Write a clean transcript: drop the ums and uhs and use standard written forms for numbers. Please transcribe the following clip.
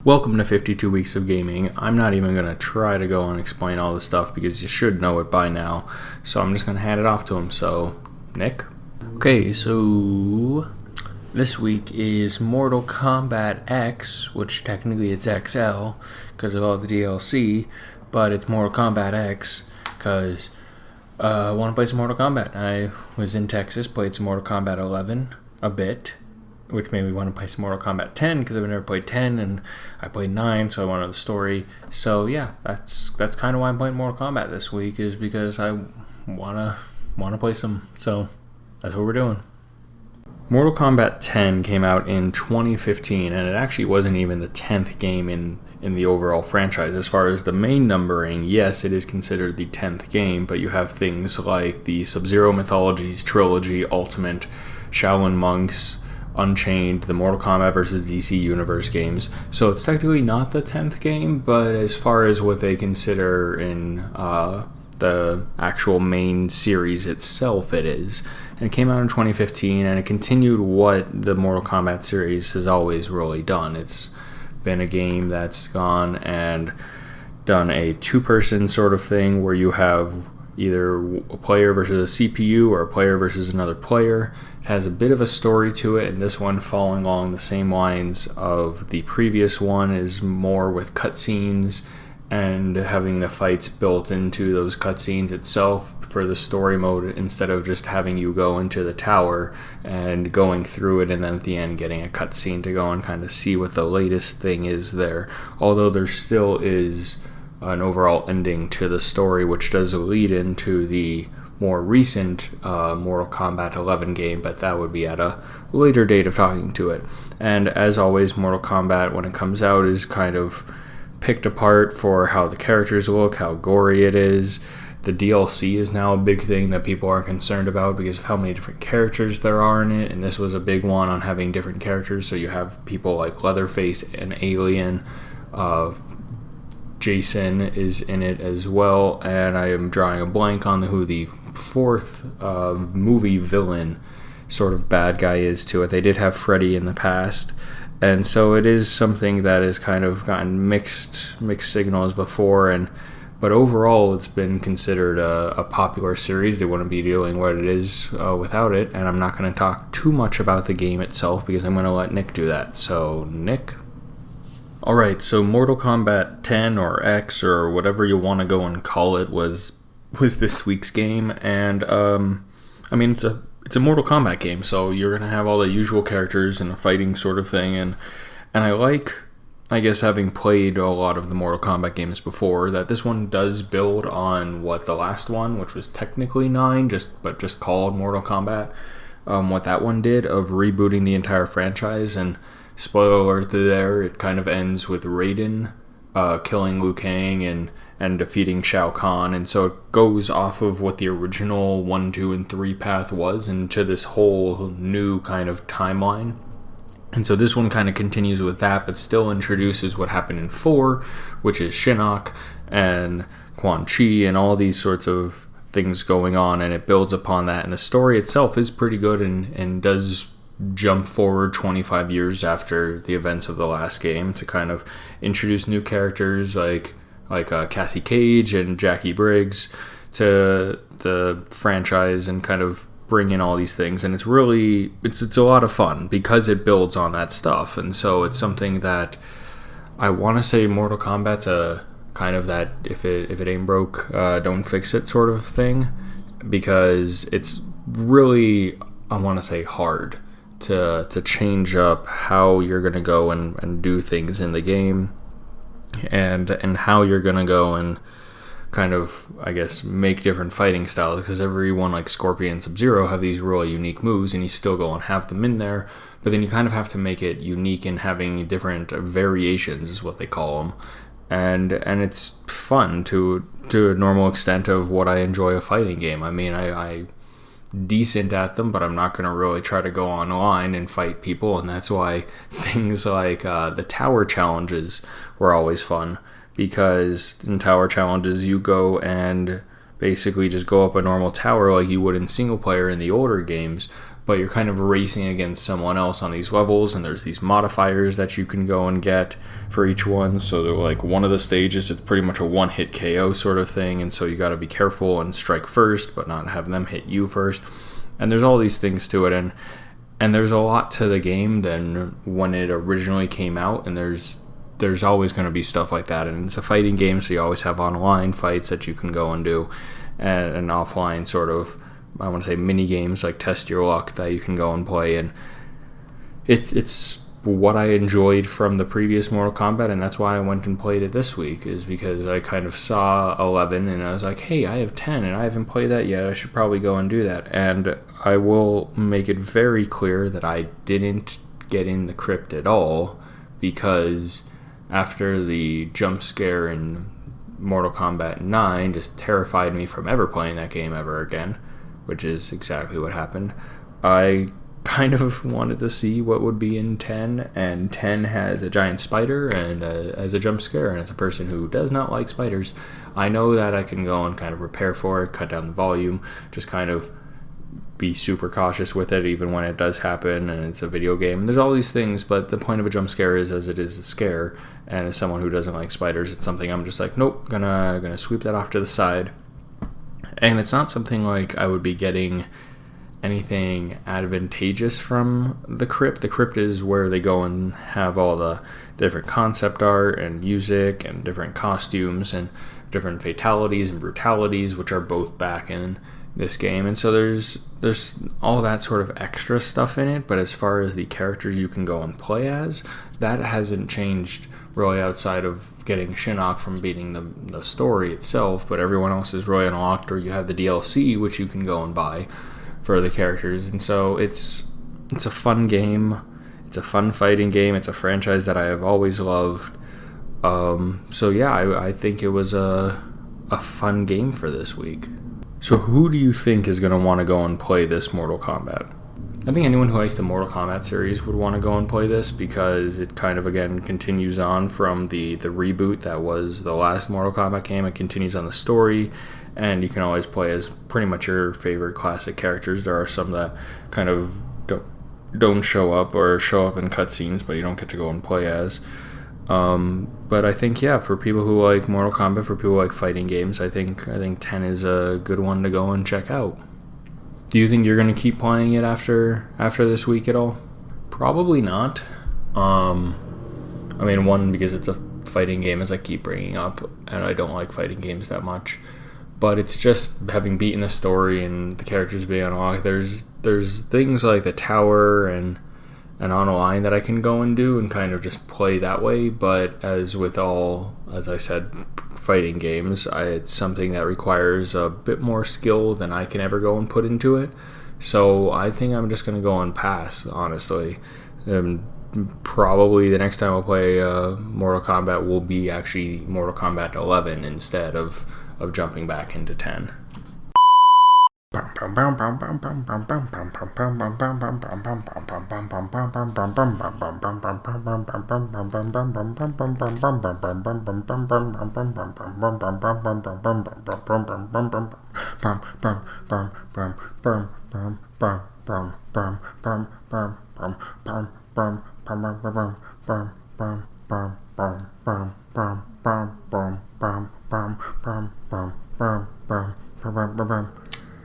Welcome to 52 Weeks of Gaming. I'm not even going to try to go and explain all this stuff because you should know it by now. So I'm just going to hand it off to him. So, Nick? Okay, so this week is Mortal Kombat X, which technically it's XL because of all the DLC, but it's Mortal Kombat X because I want to play some Mortal Kombat. I was in Texas, played some Mortal Kombat 11 a bit, which made me want to play some Mortal Kombat 10 because I've never played 10 and I played 9, so I want to know the story. So yeah, that's kind of why I'm playing Mortal Kombat this week, is because I wanna play some. So that's what we're doing. Mortal Kombat 10 came out in 2015, and it actually wasn't even the 10th game in the overall franchise. As far as the main numbering, yes, it is considered the 10th game, but you have things like the Sub-Zero Mythologies Trilogy, Ultimate, Shaolin Monks, Unchained, the Mortal Kombat vs. DC Universe games. So it's technically not the 10th game, but as far as what they consider in the actual main series itself, it is. And it came out in 2015, and it continued what the Mortal Kombat series has always really done. It's been a game that's gone and done a two-person sort of thing where you have either a player versus a CPU or a player versus another player. It has a bit of a story to it, and this one, following along the same lines of the previous one, is more with cutscenes and having the fights built into those cutscenes itself for the story mode, instead of just having you go into the tower and going through it and then at the end getting a cutscene to go and kind of see what the latest thing is there. Although there still is an overall ending to the story, which does lead into the more recent Mortal Kombat 11 game, but that would be at a later date of talking to it. And as always, Mortal Kombat, when it comes out, is kind of picked apart for how the characters look, how gory it is. The DLC is now a big thing that people are concerned about because of how many different characters there are in it, and this was a big one on having different characters. So you have people like Leatherface and Alien, Jason is in it as well, and I am drawing a blank on who the fourth movie villain sort of bad guy is to it. They did have Freddy in the past, and so it is something that has kind of gotten mixed signals before, but overall it's been considered a popular series. They wouldn't be doing what it is without it, and I'm not going to talk too much about the game itself because I'm going to let Nick do that. So, Nick? Alright, so Mortal Kombat 10 or X or whatever you want to go and call it was this week's game, and I mean, it's a Mortal Kombat game, so you're going to have all the usual characters and a fighting sort of thing, and I like, I guess, having played a lot of the Mortal Kombat games before, that this one does build on what the last one, which was technically 9, but just called Mortal Kombat, what that one did of rebooting the entire franchise. And spoiler alert there, it kind of ends with Raiden killing Liu Kang and defeating Shao Kahn, and so it goes off of what the original 1, 2, and 3 path was into this whole new kind of timeline. And so this one kind of continues with that, but still introduces what happened in 4, which is Shinnok and Quan Chi and all these sorts of things going on, and it builds upon that. And the story itself is pretty good and does jump forward 25 years after the events of the last game to kind of introduce new characters like Cassie Cage and Jackie Briggs to the franchise and kind of bring in all these things. And it's a lot of fun because it builds on that stuff. And so it's something that I want to say Mortal Kombat's a kind of that if it ain't broke, don't fix it sort of thing, because it's really, I want to say, hard to change up how you're going to go and do things in the game, and how you're going to go and kind of, I guess, make different fighting styles, because everyone like Scorpion and Sub-Zero have these really unique moves, and you still go and have them in there, but then you kind of have to make it unique in having different variations, is what they call them, and it's fun to a normal extent of what I enjoy a fighting game. I mean, I decent at them, but I'm not going to really try to go online and fight people, and that's why things like the tower challenges were always fun, because in tower challenges you go and basically just go up a normal tower like you would in single player in the older games, but you're kind of racing against someone else on these levels, and there's these modifiers that you can go and get for each one. So like one of the stages, it's pretty much a one-hit KO sort of thing, and so you got to be careful and strike first, but not have them hit you first. And there's all these things to it, and there's a lot to the game than when it originally came out, and there's always going to be stuff like that. And it's a fighting game, so you always have online fights that you can go and do, and offline sort of, I want to say, mini games like Test Your Luck that you can go and play. And it's what I enjoyed from the previous Mortal Kombat, and that's why I went and played it this week, is because I kind of saw 11 and I was like, hey, I have 10 and I haven't played that yet, I should probably go and do that. And I will make it very clear that I didn't get in the crypt at all, because after the jump scare in Mortal Kombat 9 just terrified me from ever playing that game ever again, which is exactly what happened. I kind of wanted to see what would be in 10, and 10 has a giant spider and as a jump scare, and as a person who does not like spiders, I know that I can go and kind of prepare for it, cut down the volume, just kind of be super cautious with it even when it does happen and it's a video game. And there's all these things, but the point of a jump scare is as it is a scare, and as someone who doesn't like spiders, it's something I'm just like, nope, gonna sweep that off to the side. And it's not something like I would be getting anything advantageous from the crypt. The crypt is where they go and have all the different concept art and music and different costumes and different fatalities and brutalities, which are both back in this game. And so there's all that sort of extra stuff in it, but as far as the characters you can go and play as, that hasn't changed really, outside of getting Shinnok from beating the story itself. But everyone else is really unlocked, or you have the DLC, which you can go and buy for the characters. And so it's a fun game, it's a fun fighting game, it's a franchise that I have always loved. So yeah, I think it was a fun game for this week. So who do you think is going to want to go and play this Mortal Kombat? I think anyone who likes the Mortal Kombat series would want to go and play this, because it kind of, again, continues on from the reboot that was the last Mortal Kombat game. It continues on the story, and you can always play as pretty much your favorite classic characters. There are some that kind of don't show up, or show up in cutscenes, but you don't get to go and play as. But I think, yeah, for people who like Mortal Kombat, for people who like fighting games, I think 10 is a good one to go and check out. Do you think you're going to keep playing it after this week at all? Probably not. I mean, one, because it's a fighting game, as I keep bringing up, and I don't like fighting games that much. But it's just having beaten the story and the characters being unlocked. There's things like the tower and on a line that I can go and do and kind of just play that way. But as with all, as I said, fighting games, it's something that requires a bit more skill than I can ever go and put into it. So I think I'm just going to go and pass, honestly. Probably the next time I'll play Mortal Kombat will be actually Mortal Kombat 11 instead of jumping back into 10.